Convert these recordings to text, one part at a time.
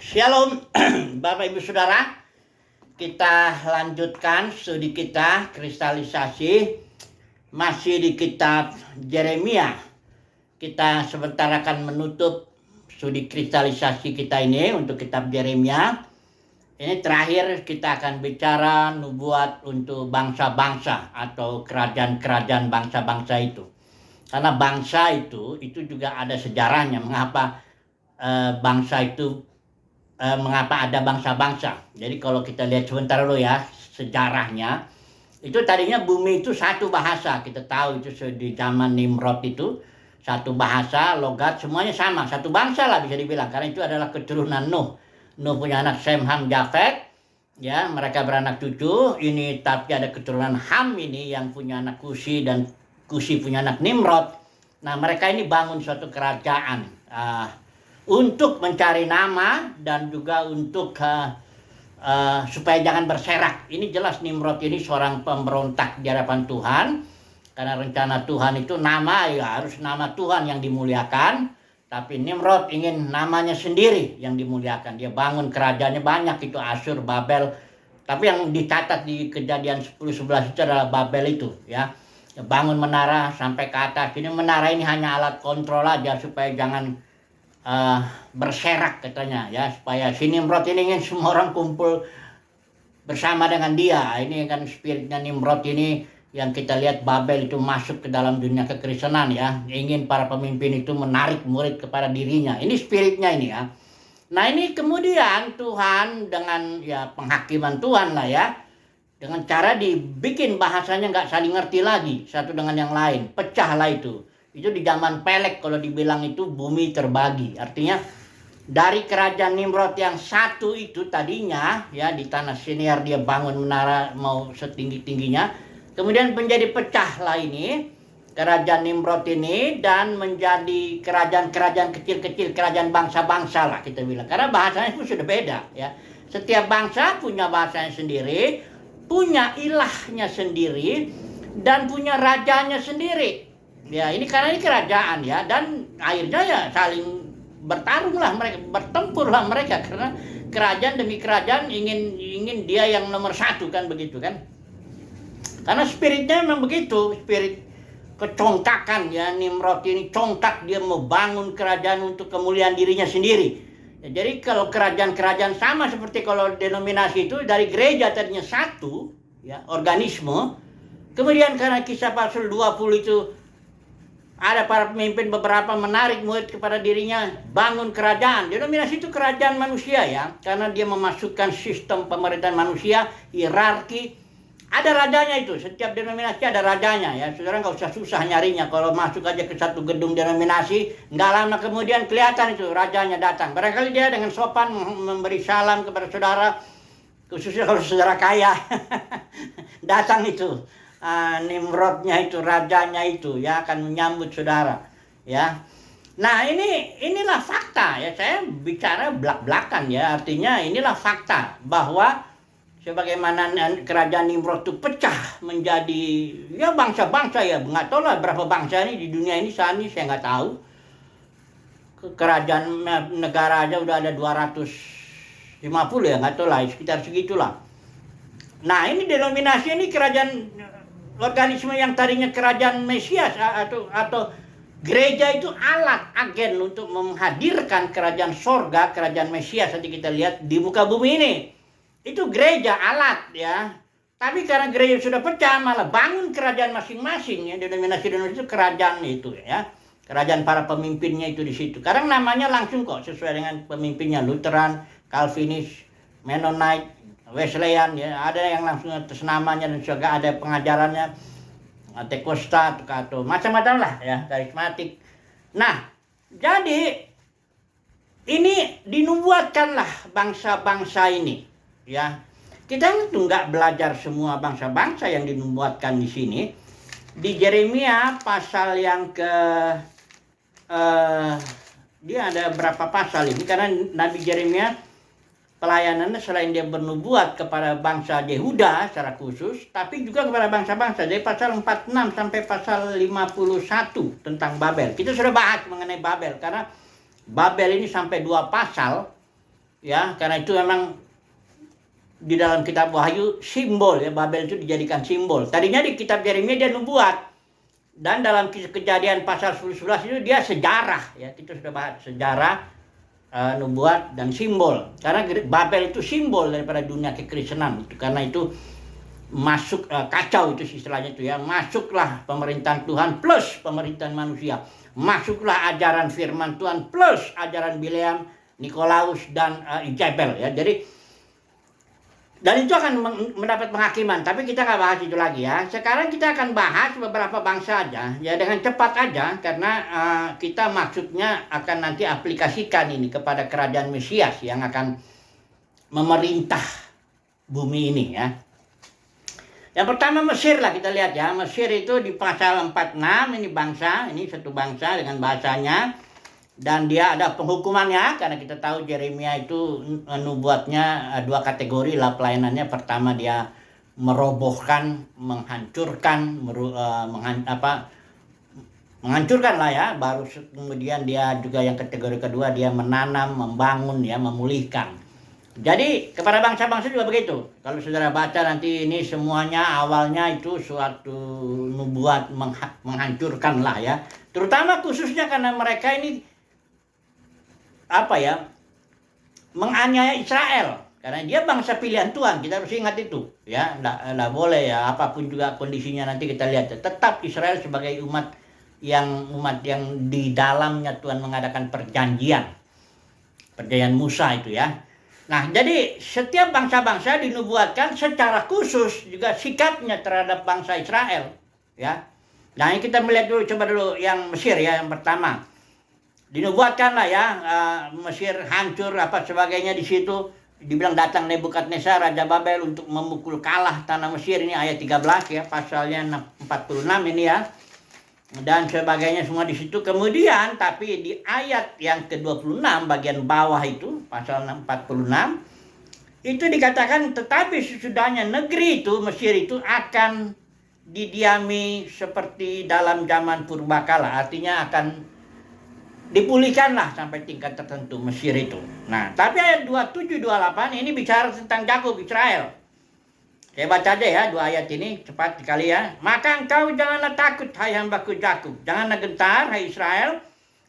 Shalom Bapak Ibu Saudara, kita lanjutkan studi kita kristalisasi masih di kitab Yeremia. Kita sebentar akan menutup studi kristalisasi kita ini untuk kitab Yeremia. Ini terakhir kita akan bicara nubuat untuk bangsa-bangsa atau kerajaan-kerajaan bangsa-bangsa itu. Karena bangsa itu juga ada sejarahnya, mengapa bangsa itu mengapa ada bangsa-bangsa. Jadi kalau kita lihat sebentar dulu ya sejarahnya, itu tadinya bumi itu satu bahasa. Kita tahu itu di zaman Nimrod itu satu bahasa, logat, semuanya sama, satu bangsa lah bisa dibilang, karena itu adalah keturunan Nuh. Nuh punya anak Sem, Ham, Jafet, ya, mereka beranak cucu. Ini tapi ada keturunan Ham ini yang punya anak Kusi, dan Kusi punya anak Nimrod. Nah, mereka ini bangun suatu kerajaan untuk mencari nama dan juga untuk supaya jangan berserak. Ini jelas Nimrod ini seorang pemberontak di hadapan Tuhan, karena rencana Tuhan itu nama ya harus nama Tuhan yang dimuliakan, tapi Nimrod ingin namanya sendiri yang dimuliakan. Dia bangun kerajaannya banyak, itu Asyur, Babel, tapi yang dicatat di Kejadian 10:11 itu adalah Babel itu, ya. Bangun menara sampai ke atas. Ini menara ini hanya alat kontrol aja supaya jangan berserak katanya, ya, supaya si Nimrod ini ingin semua orang kumpul bersama dengan dia. Ini kan spiritnya Nimrod ini yang kita lihat Babel itu masuk ke dalam dunia kekristenan, ya, ingin para pemimpin itu menarik murid kepada dirinya. Ini spiritnya ini, ya. Nah, ini kemudian Tuhan dengan ya penghakiman Tuhan lah, ya, dengan cara dibikin bahasanya nggak saling ngerti lagi satu dengan yang lain, pecahlah itu. Itu di zaman Pelek kalau dibilang itu bumi terbagi. Artinya dari kerajaan Nimrod yang satu itu tadinya, ya, di tanah Siniar dia bangun menara mau setinggi-tingginya. Kemudian menjadi pecah lah ini kerajaan Nimrod ini dan menjadi kerajaan-kerajaan kecil-kecil, kerajaan bangsa-bangsa lah kita bilang. Karena bahasanya pun sudah beda, ya. Setiap bangsa punya bahasanya sendiri, punya ilahnya sendiri, dan punya rajanya sendiri. Ya, ini karena ini kerajaan, ya, dan akhirnya ya saling bertarung lah mereka, bertempur lah mereka, karena kerajaan demi kerajaan ingin dia yang nomor satu, kan begitu kan? Karena spiritnya memang begitu, spirit kecongkakan, ya. Nimrod ini congkak, dia mau bangun kerajaan untuk kemuliaan dirinya sendiri. Ya, jadi kalau kerajaan-kerajaan sama seperti kalau denominasi itu dari gereja tadinya satu, ya, organisme, kemudian karena Kisah pasal 20 itu ada para pemimpin beberapa menarik murid kepada dirinya, bangun kerajaan. Denominasi itu kerajaan manusia, ya, karena dia memasukkan sistem pemerintahan manusia, hierarki. Ada rajanya itu, setiap denominasi ada rajanya, ya. Saudara nggak usah susah nyarinya. Kalau masuk aja ke satu gedung denominasi, nggak lama kemudian kelihatan itu rajanya datang. Barangkali dia dengan sopan memberi salam kepada saudara, khususnya kalau saudara kaya. Datang itu Nimrodnya itu, rajanya itu, ya, akan menyambut saudara, ya. Nah, inilah fakta, ya. Saya bicara belak-belakan, ya, artinya inilah fakta bahwa sebagaimana kerajaan Nimrod itu pecah menjadi ya bangsa-bangsa, ya, nggak tahu lah berapa bangsa ini di dunia ini saat ini, saya nggak tahu. Kerajaan negara aja udah ada 250, ya, nggak tahu lah, sekitar segitulah. Nah, ini denominasi ini kerajaan organisme yang tadinya kerajaan Mesias atau gereja itu alat, agen untuk menghadirkan kerajaan sorga, kerajaan Mesias nanti kita lihat di muka bumi ini. Itu gereja alat, ya. Tapi karena gereja sudah pecah, malah bangun kerajaan masing-masing, ya. Denominasi itu kerajaan itu, ya. Kerajaan para pemimpinnya itu di situ. Kadang namanya langsung kok sesuai dengan pemimpinnya, Lutheran, Calvinis, Mennonite, Wesleyan, ya, ada yang langsung atas namanya, dan juga ada pengajarannya Antekosta atau macam-macam lah, ya, karismatik. Nah, jadi ini dinubuatkanlah bangsa-bangsa ini, ya. Kita itu nggak belajar semua bangsa-bangsa yang dinubuatkan di sini. Di Yeremia pasal yang dia ada berapa pasal ini, karena Nabi Yeremia pelayanannya selain dia bernubuat kepada bangsa Yehuda secara khusus, tapi juga kepada bangsa-bangsa. Dari pasal 46 sampai pasal 51 tentang Babel. Kita sudah bahas mengenai Babel, karena Babel ini sampai 2 pasal ya, karena itu memang di dalam kitab Wahyu simbol ya, Babel itu dijadikan simbol. Tadinya di kitab Yeremia dia nubuat, dan dalam Kejadian pasal 11 itu dia sejarah ya, kita sudah bahas sejarah, nubuat dan simbol. Karena Babel itu simbol daripada dunia kekristenan itu, karena itu masuk kacau itu istilahnya itu ya, masuklah pemerintahan Tuhan plus pemerintahan manusia, masuklah ajaran firman Tuhan plus ajaran Bileam, Nikolaus dan Izabel ya. Jadi dan itu akan mendapat penghakiman, tapi kita nggak bahas itu lagi ya. Sekarang kita akan bahas beberapa bangsa aja ya, dengan cepat aja, karena kita maksudnya akan nanti aplikasikan ini kepada kerajaan Mesias yang akan memerintah bumi ini ya. Yang pertama Mesir lah, kita lihat ya. Mesir itu di pasal 46, ini bangsa, ini satu bangsa dengan bahasanya. Dan dia ada penghukumannya, karena kita tahu Yeremia itu nubuatnya dua kategori lah pelayanannya. Pertama dia merobohkan, menghancurkan, menghancurkan lah ya. Baru kemudian dia juga yang kategori kedua dia menanam, membangun ya, memulihkan. Jadi kepada bangsa-bangsa juga begitu. Kalau saudara baca nanti ini semuanya awalnya itu suatu nubuat menghancurkan lah ya. Terutama khususnya karena mereka ini menganiaya Israel. Karena dia bangsa pilihan Tuhan, kita harus ingat itu ya. Nggak boleh ya, apapun juga kondisinya nanti kita lihat. Tetap Israel sebagai umat yang di dalamnya Tuhan mengadakan perjanjian Musa itu ya. Nah, jadi setiap bangsa-bangsa dinubuatkan secara khusus juga sikapnya terhadap bangsa Israel, ya. Nah, ini kita melihat dulu, coba dulu yang Mesir ya, yang pertama. Dinubuatkan lah ya, Mesir hancur apa sebagainya di situ. Dibilang datang Nebukadnezar Raja Babel untuk memukul kalah tanah Mesir, ini ayat 13 ya, pasalnya 46 ini ya. Dan sebagainya semua di situ. Kemudian tapi di ayat yang ke-26 bagian bawah itu pasal 46 itu dikatakan tetapi sesudahnya negeri itu Mesir itu akan didiami seperti dalam zaman purbakala, artinya akan dipulihkanlah sampai tingkat tertentu Mesir itu. Nah, tapi ayat 27-28 ini bicara tentang Yakub, Israel. Saya baca aja ya dua ayat ini cepat sekali ya. Maka engkau janganlah takut hai hambaku Yakub, janganlah gentar hai Israel,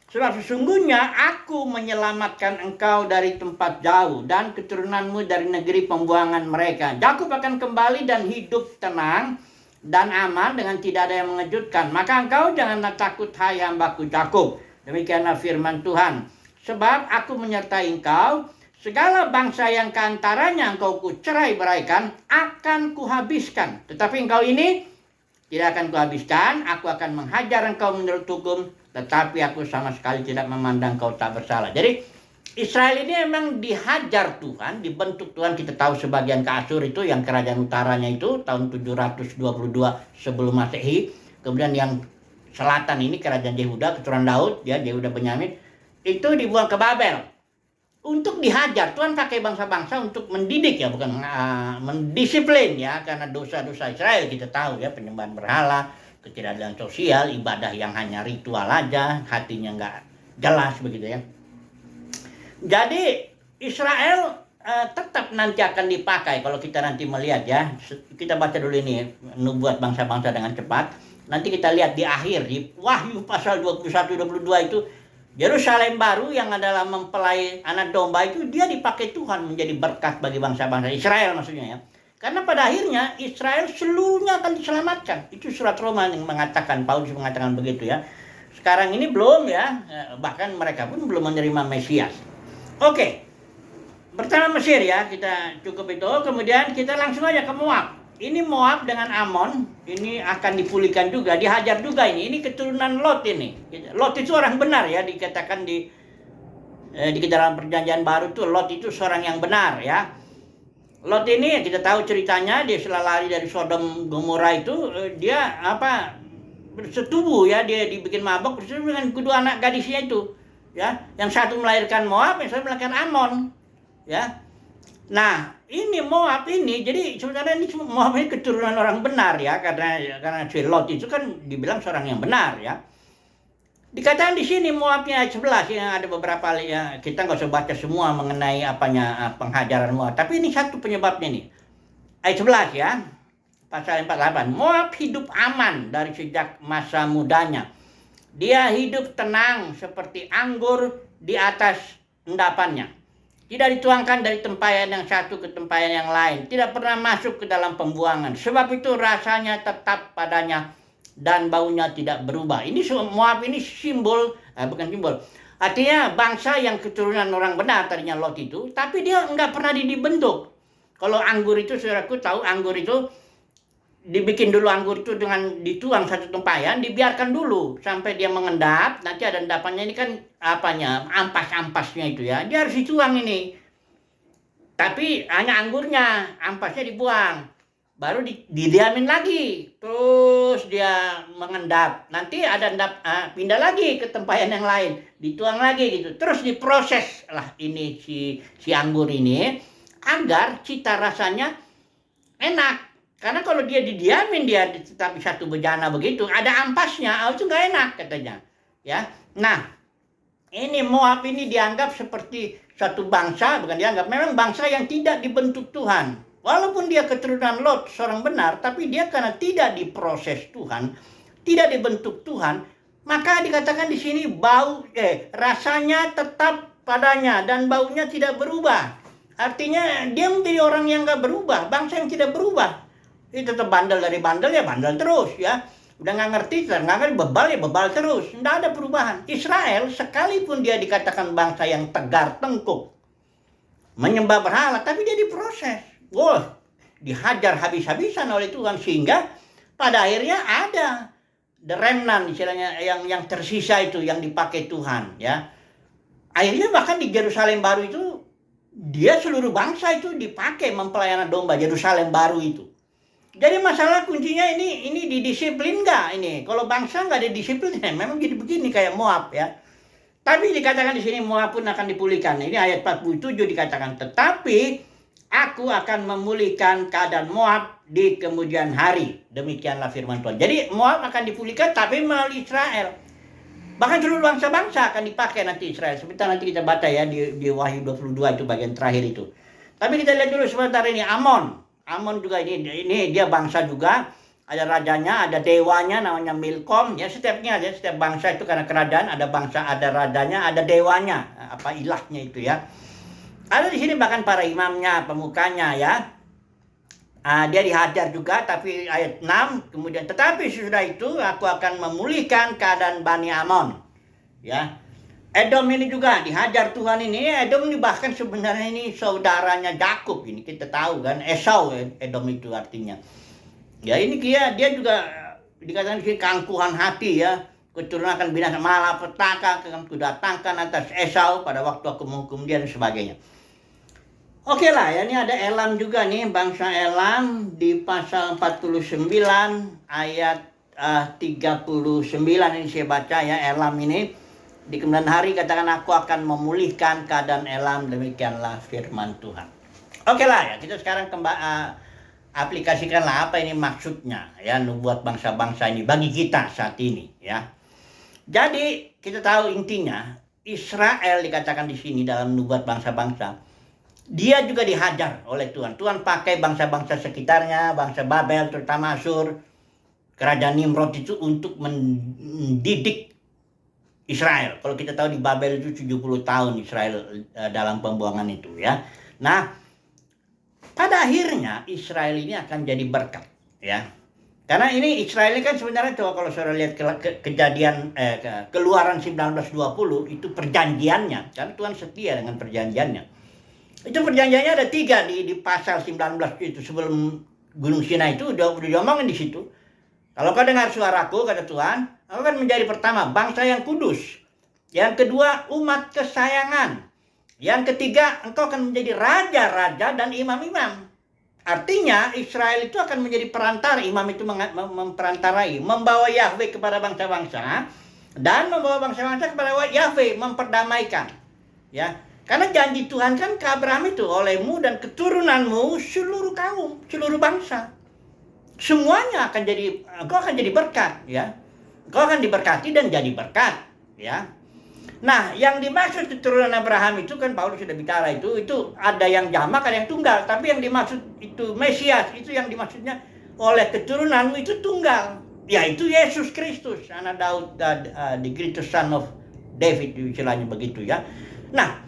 sebab sesungguhnya aku menyelamatkan engkau dari tempat jauh dan keturunanmu dari negeri pembuangan mereka. Yakub akan kembali dan hidup tenang dan aman dengan tidak ada yang mengejutkan. Maka engkau janganlah takut hai hambaku Yakub. Demikianlah firman Tuhan. Sebab aku menyertai engkau, segala bangsa yang keantaranya engkau kucerai-beraikan akan kuhabiskan. Tetapi engkau ini tidak akan kuhabiskan. Aku akan menghajar engkau menurut hukum, tetapi aku sama sekali tidak memandang engkau tak bersalah. Jadi Israel ini memang dihajar Tuhan, dibentuk Tuhan. Kita tahu sebagian ke Asyur itu yang kerajaan utaranya itu tahun 722 sebelum Masehi. Kemudian yang selatan ini kerajaan Yehuda, keturunan Daud ya, Yehuda Benyamin, itu dibuang ke Babel. Untuk dihajar, Tuhan pakai bangsa-bangsa untuk mendidik ya, bukan mendisiplin ya, karena dosa-dosa Israel kita tahu ya, penyembahan berhala, ketidakadilan sosial, ibadah yang hanya ritual aja, hatinya nggak jelas begitu ya. Jadi Israel tetap nanti akan dipakai kalau kita nanti melihat ya. Kita baca dulu ini nubuat bangsa-bangsa dengan cepat. Nanti kita lihat di akhir di Wahyu pasal 21-22 itu Yerusalem baru yang adalah mempelai anak domba itu dia dipakai Tuhan menjadi berkat bagi bangsa-bangsa Israel maksudnya ya. Karena pada akhirnya Israel seluruhnya akan diselamatkan. Itu surat Roma yang mengatakan, Paulus mengatakan begitu ya. Sekarang ini belum ya, bahkan mereka pun belum menerima Mesias. Oke. Pertama Mesir ya, kita cukup itu. Kemudian kita langsung aja ke Moab. Ini Moab dengan Amon, ini akan dipulihkan juga, dihajar juga ini. Ini keturunan Lot ini. Lot itu orang benar ya, dikatakan di dalam perjanjian baru tuh Lot itu seorang yang benar ya. Lot ini kita tahu ceritanya, dia setelah lari dari Sodom Gomora itu dia bersetubuh ya, dia dibikin mabok bersetubuh dengan kedua anak gadisnya itu ya. Yang satu melahirkan Moab, yang satu melahirkan Amon ya. Nah, ini Moab ini, jadi sebenarnya ini Moab ini keturunan orang benar ya, karena si Lot itu kan dibilang seorang yang benar ya. Dikatakan di sini Moabnya ayat 11 yang ada beberapa ya, kita nggak usah baca semua mengenai penghajaran Moab, tapi ini satu penyebabnya nih. Ayat 11 ya. Pasal 48. Moab hidup aman dari sejak masa mudanya. Dia hidup tenang seperti anggur di atas endapannya. Tidak dituangkan dari tempayan yang satu ke tempayan yang lain. Tidak pernah masuk ke dalam pembuangan. Sebab itu rasanya tetap padanya dan baunya tidak berubah. Ini Moab ini simbol, bukan simbol. Artinya bangsa yang keturunan orang benar tadinya Lot itu, tapi dia nggak pernah dibentuk. Kalau anggur itu, saudaraku tahu anggur itu dibikin dulu anggur itu dengan dituang satu tempayan, dibiarkan dulu sampai dia mengendap. Nanti ada endapannya ini kan ampas-ampasnya itu ya. Dia harus dituang ini. Tapi hanya anggurnya, ampasnya dibuang. Baru didiamin lagi, terus dia mengendap. Nanti ada pindah lagi ke tempayan yang lain, dituang lagi gitu. Terus diproses lah ini si anggur ini agar cita rasanya enak. Karena kalau dia didiamin dia tetapi satu bejana begitu, ada ampasnya, itu nggak enak katanya. Ya, nah ini Moab ini dianggap seperti satu bangsa, bukan dianggap, memang bangsa yang tidak dibentuk Tuhan. Walaupun dia keturunan Lot, seorang benar, tapi dia karena tidak diproses Tuhan, tidak dibentuk Tuhan, maka dikatakan di sini rasanya tetap padanya dan baunya tidak berubah. Artinya dia menjadi orang yang nggak berubah, bangsa yang tidak berubah. Itu tetap bandel dari bandel ya bandel terus ya. Udah nggak ngerti, bebal ya bebal terus. Nggak ada perubahan. Israel sekalipun dia dikatakan bangsa yang tegar tengkuk, menyembah berhala, tapi dia diproses. Wah, dihajar habis-habisan oleh Tuhan sehingga pada akhirnya ada the remnant istilahnya yang tersisa itu yang dipakai Tuhan ya. Akhirnya bahkan di Yerusalem baru itu dia seluruh bangsa itu dipakai mempelajari domba Yerusalem baru itu. Jadi masalah kuncinya ini didisiplin nggak ini? Kalau bangsa nggak didisiplin memang jadi begini kayak Moab ya. Tapi dikatakan di sini Moab pun akan dipulihkan. Ini ayat 47 dikatakan, tetapi aku akan memulihkan keadaan Moab di kemudian hari. Demikianlah firman Tuhan. Jadi Moab akan dipulihkan tapi melalui Israel. Bahkan seluruh bangsa-bangsa akan dipakai nanti Israel. Sebentar nanti kita baca ya di Wahyu 22 itu bagian terakhir itu. Tapi kita lihat dulu sebentar ini Amon. Amon juga ini dia bangsa juga. Ada rajanya, ada dewanya namanya Milkom. Ya setiap bangsa itu karena kerajaan ada bangsa, ada rajanya, ada dewanya. Apa ilahnya itu ya. Ada di sini bahkan para imamnya, pemukanya ya. Dia dihajar juga, tapi ayat 6 kemudian tetapi sesudah itu aku akan memulihkan keadaan Bani Amon. Ya. Edom ini juga dihajar Tuhan ini. Edom ini bahkan sebenarnya ini saudaranya Yakub ini kita tahu kan, Esau Edom itu artinya. Ya ini dia juga dikatakan di sini keangkuhan hati ya. Keturunan akan binasa, malapetaka akan kudatangkan atas Esau pada waktu aku menghukum dia dan sebagainya. Oke lah ya, ini ada Elam juga nih, bangsa Elam di pasal 49 ayat 39 ini saya baca ya, Elam ini di kemudian hari katakan aku akan memulihkan keadaan Elam, demikianlah firman Tuhan. Oke lah ya, kita sekarang aplikasikanlah apa ini maksudnya ya nubuat bangsa-bangsa ini bagi kita saat ini ya. Jadi kita tahu intinya Israel dikatakan di sini dalam nubuat bangsa-bangsa. Dia juga dihajar oleh Tuhan. Tuhan pakai bangsa-bangsa sekitarnya, bangsa Babel terutama Asyur, kerajaan Nimrod itu untuk mendidik Israel. Kalau kita tahu di Babel itu 70 tahun Israel dalam pembuangan itu ya. Nah, pada akhirnya Israel ini akan jadi berkat ya. Karena ini Israel ini kan sebenarnya kalau saudara lihat kejadian Keluaran 19:20 itu perjanjiannya. Karena Tuhan setia dengan perjanjiannya. Itu perjanjiannya ada 3 di pasal 19 itu sebelum Gunung Sinai itu udah diomongin di situ. Kalau kau dengar suaraku kata Tuhan, kau akan menjadi pertama bangsa yang kudus. Yang kedua umat kesayangan. Yang ketiga engkau akan menjadi raja-raja dan imam-imam. Artinya Israel itu akan menjadi perantara, imam itu memperantarai, membawa Yahweh kepada bangsa-bangsa dan membawa bangsa-bangsa kepada Yahweh, memperdamaikan. Ya. Karena janji Tuhan kan ke Abraham itu, olehmu dan keturunanmu seluruh kaum, seluruh bangsa. Semuanya akan jadi, engkau akan jadi berkat ya. Engkau akan diberkati dan jadi berkat. ya. Nah, yang dimaksud keturunan Abraham itu kan Paulus sudah bicara itu ada yang jamak, ada yang tunggal. Tapi yang dimaksud itu Mesias, itu yang dimaksudnya oleh keturunanmu itu tunggal. Yaitu Yesus Kristus, anak Daud, the greatest son of David, istilahnya begitu ya. Nah,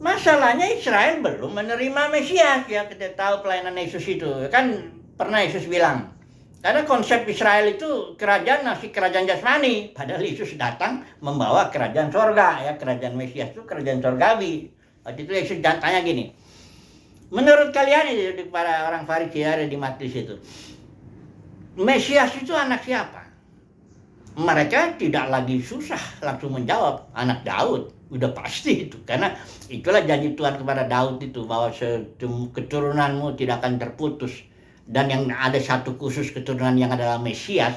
masalahnya Israel belum menerima Mesias ya. Kita tahu pelayanan Yesus itu. Kan pernah Yesus bilang, karena konsep Israel itu kerajaan jasmani, padahal Yesus datang membawa kerajaan sorga ya, kerajaan Mesias itu kerajaan sorgawi. Waktu itu Yesus tanya gini, menurut kalian itu para orang Farisi ada di Matius itu, Mesias itu anak siapa? Mereka tidak lagi susah langsung menjawab, anak Daud. Udah pasti itu, karena itulah janji Tuhan kepada Daud itu, bahwa keturunanmu tidak akan terputus. Dan yang ada satu khusus keturunan yang adalah Mesias,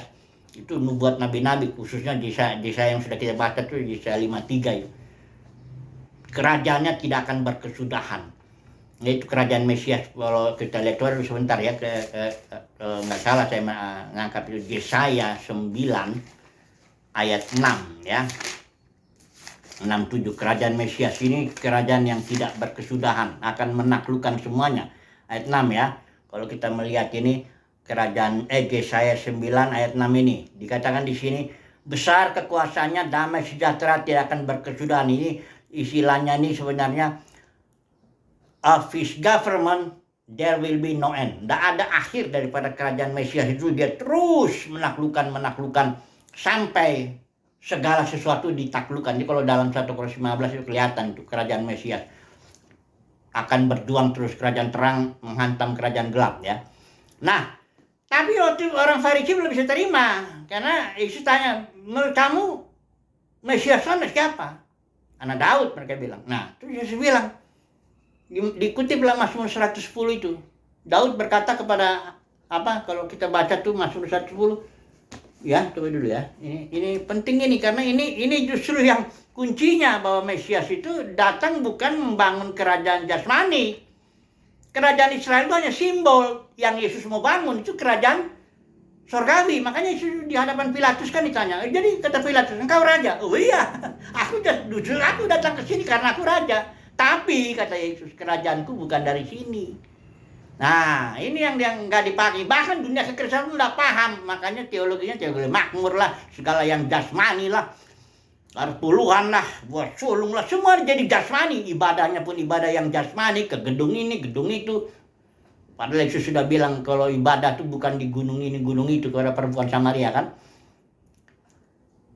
itu nubuat nabi-nabi, khususnya Yesaya yang sudah kita baca itu, Yesaya 53 itu. Kerajaannya tidak akan berkesudahan. Itu kerajaan Mesias. Kalau kita lihat dulu sebentar ya, nggak salah saya mengangkat itu Yesaya 9 ayat 6 ya. 6-7, kerajaan Mesias ini kerajaan yang tidak berkesudahan, akan menaklukkan semuanya. Ayat 6 ya. Kalau kita melihat ini kerajaan Yesaya 9 ayat 6 ini dikatakan di sini, besar kekuasaannya, damai sejahtera tidak akan berkesudahan. Ini istilahnya ini sebenarnya, of his government there will be no end. Tidak ada akhir daripada kerajaan Mesias itu. Dia terus menaklukkan sampai segala sesuatu ditaklukkan. Jadi kalau dalam 1 Korintus 15 itu kelihatan itu kerajaan Mesias akan berjuang terus, kerajaan terang menghantam kerajaan gelap ya. Nah, tapi waktu orang Farisi belum bisa terima, karena Yesus tanya, menurut kamu Mesias anak siapa? Anak Daud, mereka bilang. Nah, terus Yesus bilang, dikutiplah Mazmur 110 itu. Daud berkata kepada kalau kita baca tuh Mazmur 110, ya coba dulu ya. Ini penting ini, karena ini justru yang kuncinya, bahwa Mesias itu datang bukan membangun kerajaan jasmani. Kerajaan Israel itu hanya simbol. Yang Yesus mau bangun itu kerajaan sorgawi. Makanya Yesus di hadapan Pilatus kan ditanya, jadi kata Pilatus, engkau raja? Oh iya, aku datang ke sini karena aku raja. Tapi kata Yesus, kerajaanku bukan dari sini. Nah, ini yang nggak dipakai. Bahkan dunia kekristenan nggak paham. Makanya teologi makmur lah, segala yang jasmani lah, puluhan lah, buat sulung lah, semua jadi jasmani. Ibadahnya pun ibadah yang jasmani, ke gedung ini, gedung itu. Padahal Yesus sudah bilang kalau ibadah itu bukan di gunung ini, gunung itu, kepada perempuan Samaria kan.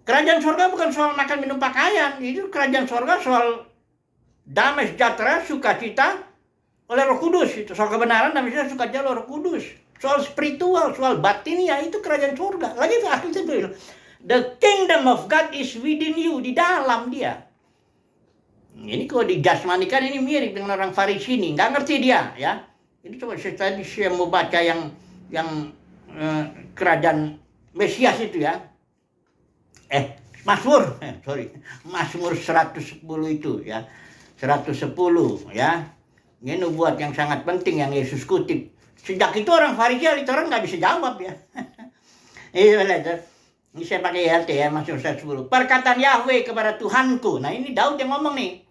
Kerajaan surga bukan soal makan minum pakaian. Itu kerajaan surga soal damai sejahtera, sukacita oleh Roh Kudus. Itu soal kebenaran, damai sejahtera, sukacita oleh Roh Kudus. Soal spiritual, soal batinia, itu kerajaan surga. Lagi itu akhirnya itu bilang, the kingdom of God is within you, di dalam dia. Ini kalau dijasmanikan ini mirip dengan orang Farisi ini, nggak ngerti dia ya. Ini coba saya mau baca yang kerajaan Mesias itu ya. Mazmur 110 itu ya. 110 ya. Ini nubuat yang sangat penting yang Yesus kutip. Sejak itu orang Farisi orang nggak bisa jawab ya. Ini saya pakai HT ya, Mazmur 110. Perkataan Yahweh kepada Tuhanku. Nah ini Daud yang ngomong nih.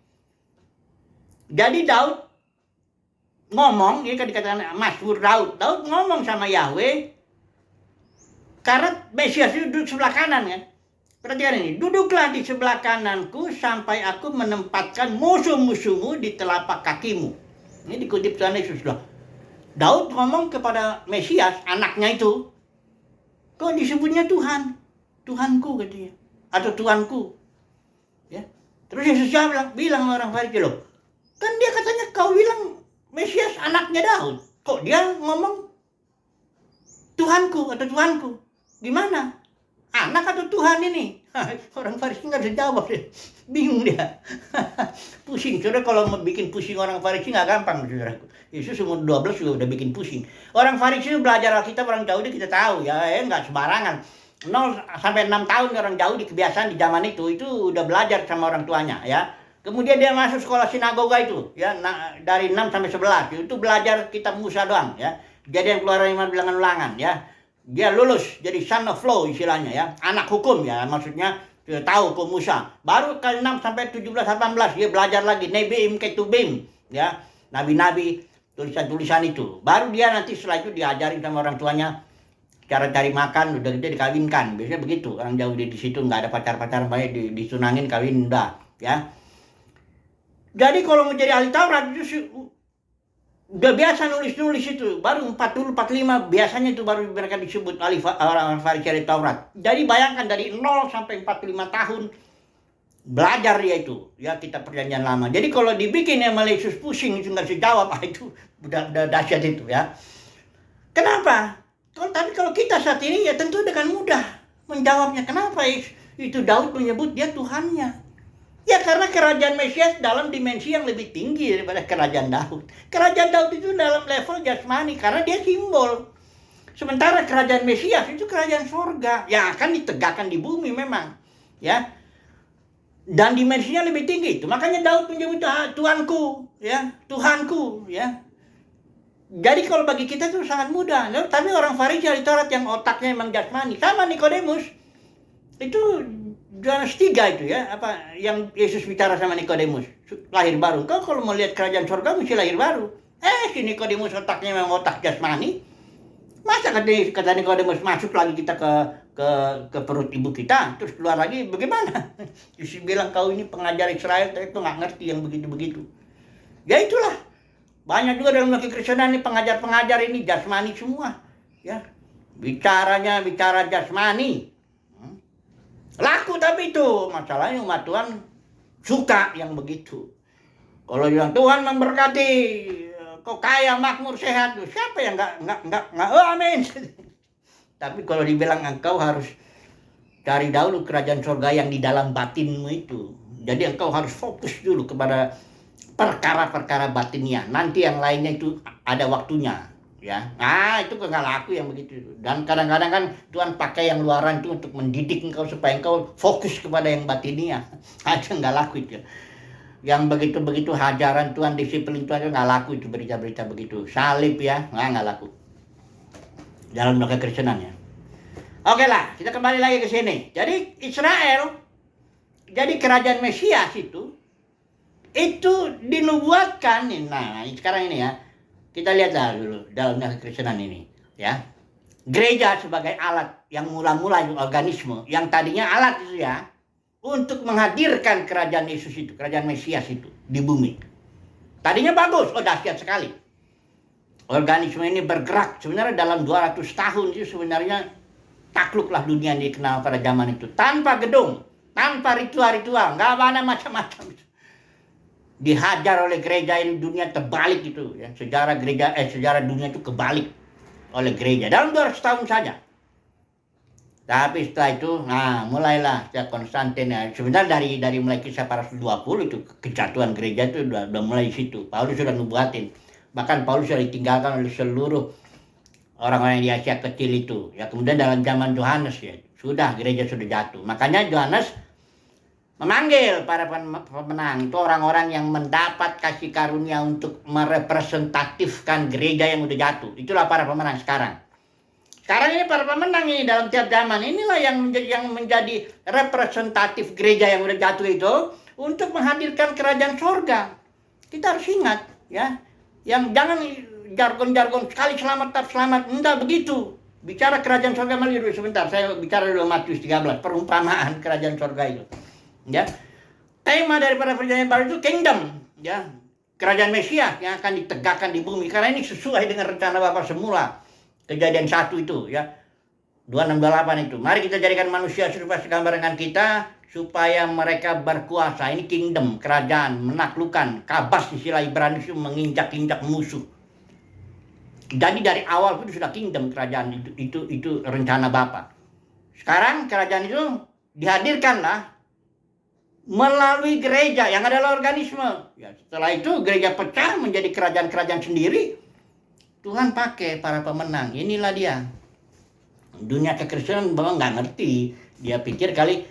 Jadi Daud ngomong, ini kan dikatakan Mazmur Daud. Daud ngomong sama Yahweh, karena Mesias itu duduk sebelah kanan kan. Perhatikan ini, duduklah di sebelah kananku sampai aku menempatkan musuh-musuhmu di telapak kakimu. Ini dikutip Tuhan Yesus loh. Daud ngomong kepada Mesias, anaknya itu, kok disebutnya Tuhan? Tuhanku katanya, atau Tuanku. Ya. Terus Yesus bilang orang Farisi loh, kan dia katanya kau bilang Mesias anaknya Daud. Kok dia ngomong Tuhanku atau Tuhanku? Gimana? Anak atau Tuhan ini? Orang Farisi nggak bisa jawab deh. Bingung dia. Pusing. Saudara kalau mau bikin pusing orang Farisi nggak gampang. Saudaraku. Yesus umur 12 juga udah bikin pusing. Orang Farisi belajar Alkitab orang Yahudi kita tahu ya. Nggak sembarangan. 0 sampai 6 tahun orang Yahudi kebiasaan di zaman itu udah belajar sama orang tuanya ya. Kemudian dia masuk sekolah sinagoga itu ya, dari 6 sampai 11 itu belajar kitab Musa doang ya. Kejadian Keluaran, Bilangan, Ulangan ya. Dia lulus jadi son of law istilahnya ya, anak hukum ya, maksudnya Dia tahu ke Musa. Baru kali 6 sampai 17 18 dia belajar lagi Nebiim Ketubim, ya. Nabi-nabi, tulisan-tulisan itu. Baru dia nanti setelah itu diajarin sama orang tuanya cara cari makan, udah gede dikawinkan. Biasanya begitu. Orang jauh di situ nggak ada pacar-pacaran, banyak disunangin kawin udah, ya. Jadi kalau mau jadi ahli Taurat itu udah biasa nulis-nulis itu. Baru 40 45 biasanya itu baru mereka disebut orang Farisi ahli Taurat. Jadi bayangkan dari 0 sampai 45 tahun belajar dia itu, ya, kita perjanjian lama. Jadi kalau dibikin sama Yesus pusing itu nggak bisa jawab, itu udah dahsyat itu, ya. Kenapa? Tapi kalau kita saat ini ya tentu dengan mudah menjawabnya. Kenapa itu Daud menyebut dia Tuhannya? Ya karena kerajaan Mesias dalam dimensi yang lebih tinggi daripada kerajaan Daud. Kerajaan Daud itu dalam level jasmani karena dia simbol. Sementara kerajaan Mesias itu kerajaan surga yang akan ditegakkan di bumi memang, ya. Dan dimensinya lebih tinggi itu. Makanya Daud menyebut Tuanku, ya, Tuhanku, ya. Jadi kalau bagi kita itu sangat mudah. Tapi orang Farisi ahli Taurat yang otaknya memang jasmani, sama Nikodemus. Itu Yohanes 3 itu, ya, apa yang Yesus bicara sama Nikodemus, lahir baru. Kau kalau mau lihat kerajaan surga mesti lahir baru. Si Nikodemus otaknya memang otak jasmani. Masa kata Nikodemus masuk lagi kita ke perut ibu kita, terus keluar lagi bagaimana? Yesus bilang kau ini pengajar Israel, tapi itu nggak ngerti yang begitu-begitu. Ya itulah. Banyak juga dalam kekristenan ini pengajar-pengajar ini jasmani semua, ya. Bicaranya bicara jasmani. Laku tapi itu masalahnya umat Tuhan suka yang begitu. Kalau bilang Tuhan memberkati, kau kaya, makmur, sehat, siapa yang nggak amin. Tapi kalau dibilang engkau harus cari dahulu kerajaan surga yang di dalam batinmu itu. Jadi engkau harus fokus dulu kepada perkara-perkara batinnya. Nanti yang lainnya itu ada waktunya, ya. Itu nggak laku yang begitu. Dan kadang-kadang kan Tuhan pakai yang luaran itu untuk mendidik engkau supaya engkau fokus kepada yang batinnya. Aja nggak laku itu. Yang begitu-begitu hajaran Tuhan, disiplin Tuhan itu nggak laku itu, berita-berita begitu. Salib, ya, nggak laku. Dalam kekristenan, ya. Oke lah, kita kembali lagi ke sini. Jadi Israel, jadi kerajaan Mesias itu dinubuatkan. Nah, sekarang ini, ya, kita lihatlah dulu dalam kekristenan ini, ya. Gereja sebagai alat yang mula-mula itu organisme yang tadinya alat itu, ya, untuk menghadirkan kerajaan Yesus itu, kerajaan Mesias itu di bumi. Tadinya bagus, dahsyat sekali. Organisme ini bergerak sebenarnya dalam 200 tahun itu sebenarnya takluklah dunia yang dikenal pada zaman itu, tanpa gedung, tanpa ritual-ritual, nggak ada macam-macam. Dihajar oleh gereja ini, dunia terbalik itu, ya. Sejarah dunia itu kebalik oleh gereja dalam 200 tahun saja. Tapi setelah itu, mulailah sejak Konstantin, ya. Sebenarnya dari mulai kisah para 20 itu kejatuhan gereja itu udah mulai di situ. Paulus sudah nubuatin. Bahkan Paulus sudah ditinggalkan oleh seluruh orang-orang di Asia kecil itu. Ya, kemudian dalam zaman Yohanes, ya, sudah gereja sudah jatuh. Makanya Yohanes memanggil para pemenang itu orang-orang yang mendapat kasih karunia untuk merepresentatifkan gereja yang udah jatuh. Itulah para pemenang sekarang. Sekarang ini para pemenang ini dalam tiap zaman inilah yang menjadi representatif gereja yang udah jatuh itu untuk menghadirkan kerajaan surga. Kita harus ingat, ya, yang jangan jargon-jargon sekali selamat tak selamat, enggak begitu. Bicara kerajaan surga dulu sebentar, saya bicara dulu Matius 13, perumpamaan kerajaan surga itu. Ya, tema daripada perjanjian baru itu kingdom, ya, kerajaan Mesias yang akan ditegakkan di bumi. Karena ini sesuai dengan rencana Bapa semula, Kejadian 1 itu, ya, 26-28 itu. Mari kita jadikan manusia serupa segambar dengan kita supaya mereka berkuasa. Ini kingdom, kerajaan, menaklukkan. Kabas istilah Ibrani itu menginjak-injak musuh. Jadi dari awal itu sudah kingdom, kerajaan itu rencana Bapa. Sekarang kerajaan itu dihadirkanlah melalui gereja yang adalah organisme. Ya, setelah itu gereja pecah menjadi kerajaan-kerajaan sendiri. Tuhan pakai para pemenang. Inilah dia. Dunia kekristenan memang nggak ngerti. Dia pikir kali,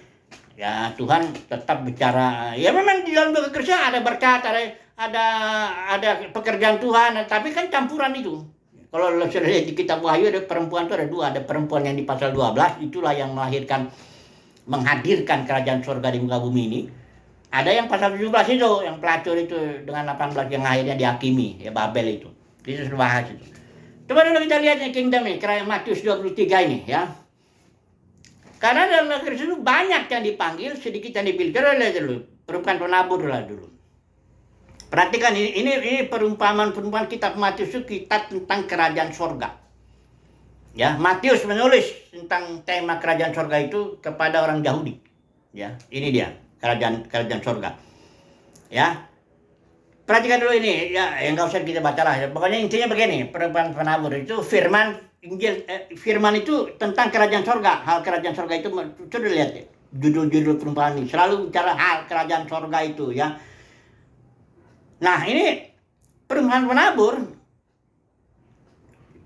ya, Tuhan tetap bicara. Ya memang di dalam kekristenan ada berkat, ada pekerjaan Tuhan, tapi kan campuran itu. Kalau sudah lihat di kitab Wahyu, ada perempuan itu ada dua. Ada perempuan yang di pasal 12, itulah yang melahirkan menghadirkan kerajaan surga di muka bumi ini. Ada yang pasal 17 itu, yang pelacur itu dengan 18 yang akhirnya dihakimi, ya Babel itu. Itu sudah bahas itu. Coba dulu kita lihat nih kingdom nih, Matius 23 ini ya. Karena dalam negeri itu banyak yang dipanggil, sedikit yang dipilih. Coba lihat dulu, perumpamaan penabur lah dulu. Perhatikan ini perumpamaan kitab Matius itu kitab tentang kerajaan surga. Ya, Matius menulis tentang tema kerajaan surga itu kepada orang Yahudi. Ya, ini dia kerajaan surga. Ya. Perhatikan dulu ini, ya yang nggak usah kita baca lah. Pokoknya intinya begini, perumpamaan penabur itu firman Injil, firman itu tentang kerajaan surga. Hal kerajaan surga itu, coba lihat ya, judul-judul perumpamaan ini selalu bicara hal kerajaan surga itu ya. Nah ini perumpamaan penabur,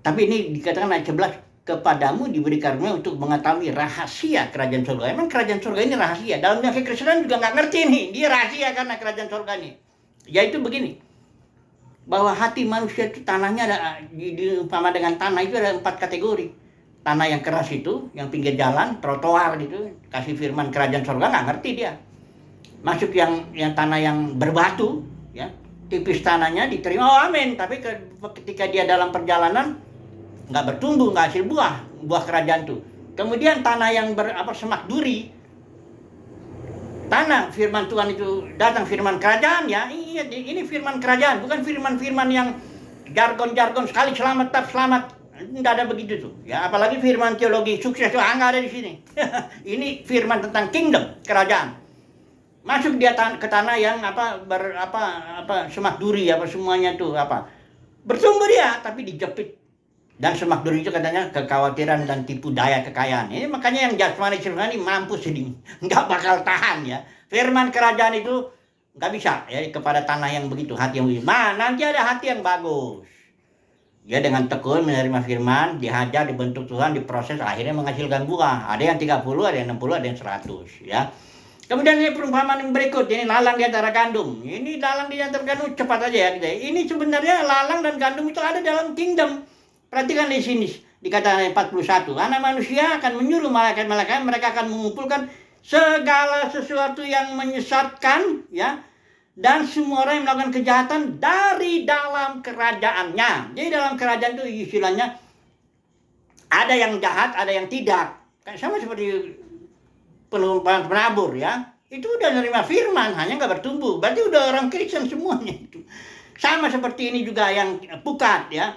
tapi ini dikatakan ayat 11, kepadamu diberi karunia untuk mengetahui rahasia kerajaan surga. Emang kerajaan surga ini rahasia. Dalam dunia kekristenan juga nggak ngerti nih, dia rahasia karena kerajaan surga ini. Yaitu begini, bahwa hati manusia itu tanahnya ada, diumpama dengan tanah itu ada 4 kategori. Tanah yang keras itu, yang pinggir jalan, trotoar gitu, kasih firman kerajaan surga nggak ngerti dia. Masuk yang tanah yang berbatu, ya, tipis tanahnya diterima, oh amin. Tapi ketika dia dalam perjalanan nggak bertumbuh, nggak hasil buah kerajaan tuh. Kemudian tanah yang semak duri, tanah firman Tuhan itu datang, firman kerajaan ya, ini firman kerajaan, bukan firman-firman yang jargon-jargon sekali selamat tak selamat, tidak ada begitu tuh ya. Apalagi firman teologi sukses itu nggak ada di sini. Ini firman tentang kingdom, kerajaan. Masuk dia ke tanah yang semak duri semuanya tuh bertumbuh dia, tapi dijepit. Dan semak duri itu katanya kekhawatiran dan tipu daya kekayaan. Ini makanya yang jasmani ini mampus ini, nggak bakal tahan ya. Firman kerajaan itu nggak bisa ya kepada tanah yang begitu, hati yang begitu. Nanti ada hati yang bagus. Dia dengan tekun menerima firman, dihajar, dibentuk Tuhan, diproses, akhirnya menghasilkan buah. Ada yang 30, ada yang 60, ada yang 100 ya. Kemudian ini perumpamaan yang berikut, ini lalang di antara gandum. Ini lalang di antara gandum, cepat aja ya. Ini sebenarnya lalang dan gandum itu ada dalam kingdom. Perhatikan di sini, dikatakan ayat 41. Anak manusia akan menyuruh malaikat-malaikat, mereka akan mengumpulkan segala sesuatu yang menyesatkan, ya, dan semua orang yang melakukan kejahatan dari dalam kerajaannya. Jadi dalam kerajaan itu istilahnya ada yang jahat, ada yang tidak. Sama seperti penabur ya. Itu udah nerima firman, hanya nggak bertumbuh. Berarti udah orang Kristen semuanya itu. Sama seperti ini juga yang pukat ya.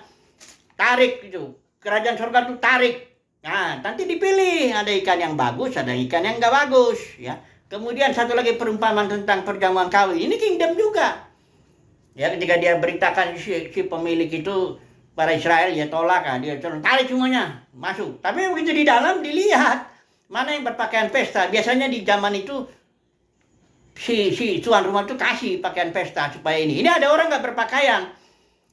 Tarik itu, kerajaan surga itu tarik. Nah, nanti dipilih, ada ikan yang bagus, ada ikan yang nggak bagus, ya. Kemudian satu lagi perumpamaan tentang perjamuan kawin, ini kingdom juga. Ya, ketika dia beritakan si pemilik itu para Israel, ya tolak, dia tarik semuanya, masuk. Tapi begitu di dalam dilihat mana yang berpakaian pesta. Biasanya di zaman itu si tuan rumah itu kasih pakaian pesta supaya ini. Ini ada orang nggak berpakaian.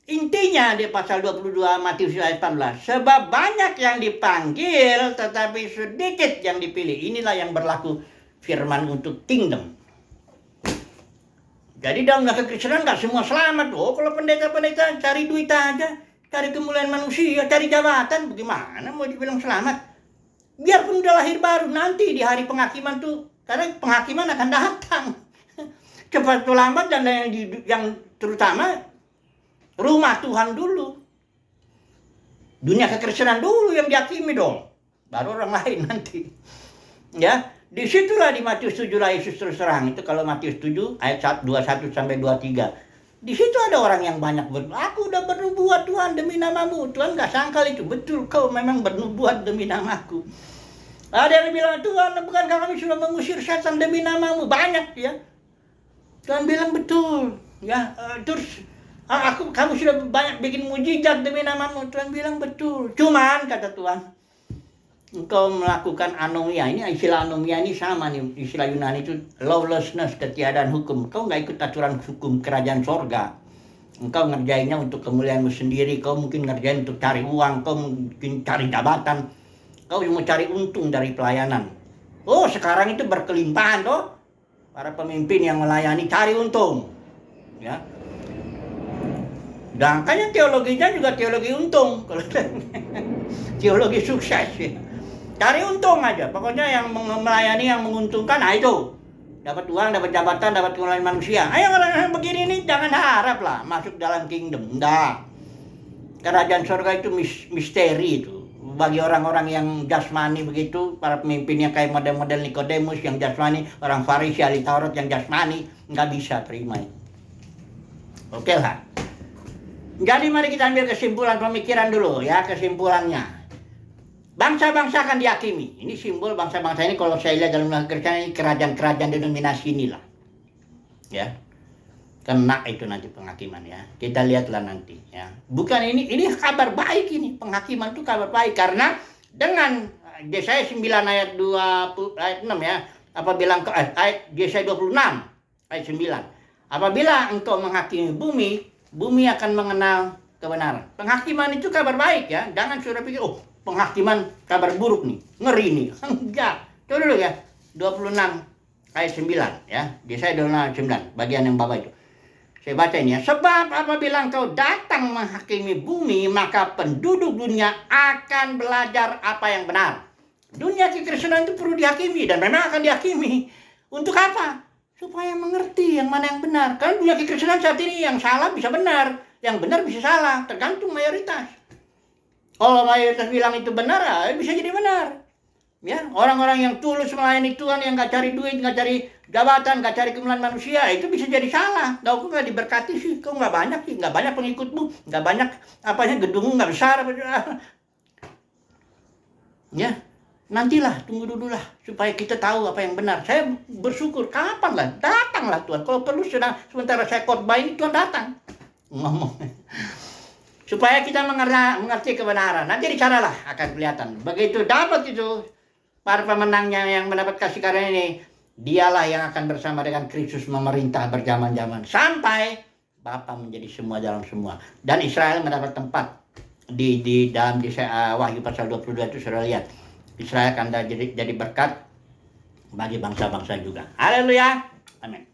Intinya di pasal 22 Matius ayat 18, sebab banyak yang dipanggil tetapi sedikit yang dipilih. Inilah yang berlaku firman untuk kingdom. Jadi dalam kekristenan nggak semua selamat. Oh, kalau pendeta-pendeta cari duit aja, cari kemuliaan manusia, cari jabatan, bagaimana mau dibilang selamat? Biarpun udah lahir baru, nanti di hari penghakiman tuh, karena penghakiman akan datang cepat atau lambat, dan yang terutama rumah Tuhan dulu, dunia kekristenan dulu yang dihakimi dong, baru orang lain nanti. Ya, disitulah di Matius 7 lah Yesus terus terang itu. Kalau Matius 7 ayat 21 sampai 23, di situ ada orang yang banyak aku udah bernubuat Tuhan demi namamu. Tuhan nggak sangkal itu, betul kau memang bernubuat demi namaku. Ada yang bilang, Tuhan bukankah kami sudah mengusir setan demi namamu? Banyak ya. Tuhan bilang betul ya. Terus kamu sudah banyak bikin mujizat demi namamu. Tuhan bilang betul. Cuman kata Tuhan, engkau melakukan anomia. Ini istilah anomia ini sama nih, istilah Yunani itu lawlessness, ketiadaan hukum. Kau nggak ikut aturan hukum kerajaan sorga. Engkau ngerjainnya untuk kemuliaanmu sendiri. Kau mungkin ngerjain untuk cari uang. Kau mungkin cari jabatan. Kau mau cari untung dari pelayanan. Oh, sekarang itu berkelimpahan toh. Para pemimpin yang melayani cari untung. Ya. Dan makanya teologinya juga teologi untung, kalau teologi sukses ya. Cari untung aja. Pokoknya yang melayani yang menguntungkan, nah itu. Dapat uang, dapat jabatan, dapat kemuliaan manusia. Ayo orang begini nih jangan harap lah masuk dalam kingdom. Enggak. Kerajaan surga itu misteri itu. Bagi orang-orang yang jasmani begitu, para pemimpinnya kayak model-model Nikodemus yang jasmani, orang Farisi ahli Taurat yang jasmani, nggak bisa terima itu. Oke lah. Jadi mari kita ambil kesimpulan pemikiran dulu ya, kesimpulannya. Bangsa-bangsa akan dihakimi. Ini simbol bangsa-bangsa ini kalau saya lihat dalam Kristen ini kerajaan-kerajaan denominasi inilah. Ya. Kena itu nanti penghakiman ya. Kita lihatlah nanti ya. Bukan ini kabar baik ini. Penghakiman itu kabar baik karena dengan Yesaya 9 ayat 20 ayat 6 ya. Apabila engkau ayat Yesaya 26 ayat 9. Apabila engkau menghakimi bumi, bumi akan mengenal kebenaran. Penghakiman itu kabar baik ya. Jangan sudah pikir penghakiman kabar buruk nih. Ngeri nih. Enggak. Coba dulu ya. 26 ayat 9 ya. Yesaya 26 ayat 9 bagian yang bawah itu. Saya baca ini ya. Sebab apabila engkau datang menghakimi bumi, maka penduduk dunia akan belajar apa yang benar. Dunia kekristenan itu perlu dihakimi dan memang akan dihakimi. Untuk apa? Supaya mengerti yang mana yang benar. Karena dunia kekristenan saat ini yang salah bisa benar, yang benar bisa salah, tergantung mayoritas. Kalau mayoritas bilang itu benar, bisa jadi benar. Ya, orang-orang yang tulus melayani Tuhan, yang nggak cari duit, nggak cari jabatan, nggak cari kemuliaan manusia, itu bisa jadi salah. Kok nggak diberkati sih? Kok nggak banyak sih? Nggak banyak pengikutmu, nggak banyak gedungmu nggak besar. Ya, nantilah, tunggu dulu lah, supaya kita tahu apa yang benar. Saya bersyukur, kapan lah, datanglah Tuhan. Kalau perlu sementara saya khotbah ini Tuhan datang ngomong. Supaya kita mengerti kebenaran. Nanti di sana lah akan kelihatan. Begitu dapat itu para pemenangnya yang mendapat kasih karunia ini, dialah yang akan bersama dengan Kristus memerintah berjaman-jaman sampai Bapa menjadi semua dalam semua. Dan Israel mendapat tempat di dalam Wahyu pasal 22 itu sudah lihat. Israel akan jadi berkat bagi bangsa-bangsa juga. Haleluya. Amin.